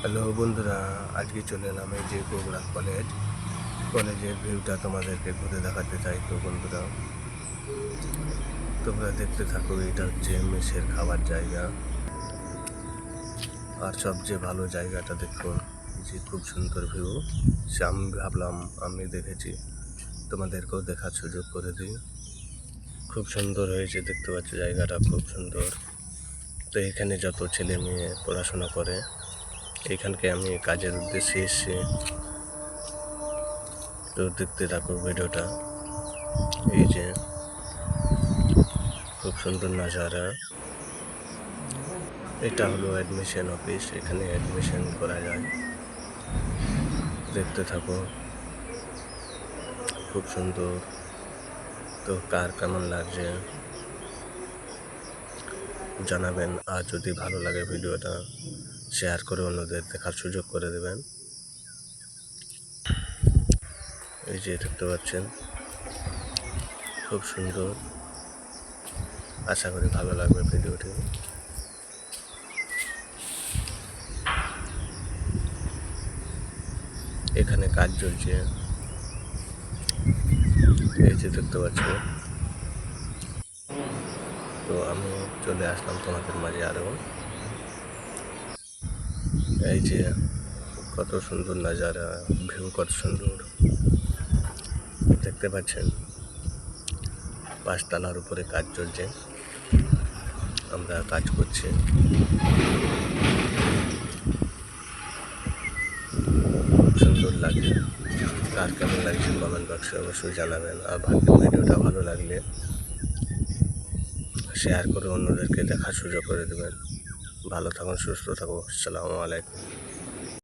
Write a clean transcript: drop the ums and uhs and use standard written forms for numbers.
Hello বন্ধুরা, আজকে চলে এলাম এই যে বগুড়া কলেজের ভিউটা তোমাদেরকে ঘুরে দেখাতে চাই। তো বন্ধুরা, তোমরা দেখতে থাকো। এটা হচ্ছে মেসের খাবার জায়গা। আর সবচেয়ে ভালো জায়গাটা দেখুন, যে খুব সুন্দর ভিউ। সে আমি ভাবলাম, আমি দেখেছি, তোমাদেরকেও দেখার সুযোগ করে দিই। খুব সুন্দর হয়েছে, দেখতে পাচ্ছ জায়গাটা খুব সুন্দর। তো এখানে যত ছেলে মেয়ে পড়াশোনা করে, এখানকে আমি কাজের উদ্দেশ্যে এসেছি। তো দেখতে থাকো ভিডিওটা। এই যে খুব সুন্দর নাজারা। এটা হলো অ্যাডমিশন অফিস, এখানে অ্যাডমিশন করা যায়। দেখতে থাকো, খুব সুন্দর। তো কার কেমন লাগছে জানাবেন। আর যদি ভালো লাগে ভিডিওটা শেয়ার করে অন্যদের দেখার সুযোগ করে দেবেন। এই যে দেখতে পাচ্ছেন, খুব সুন্দর। আশা করি ভালো লাগবে ভিডিওটি। এখানে কাজ চলছে, এই যে দেখতে পাচ্ছি। তো আমি চলে আসলাম তোমাদের মাঝে আরও। এই যে কত সুন্দর নাজারা, ভিউ কত সুন্দর দেখতে পাচ্ছেন। 5 তলার উপরে কাজ চলছে, আমরা কাজ করছি। খুব সুন্দর লাগে। কার কেমন লাগছে কমেন্ট বক্সে অবশ্যই জানাবেন। আর ভিডিওটা ভালো লাগলে শেয়ার করে অন্যদেরকে দেখার সুযোগ করে দেবেন। ভালো থাকুন, সুস্থ থাকুন। আসসালামু আলাইকুম।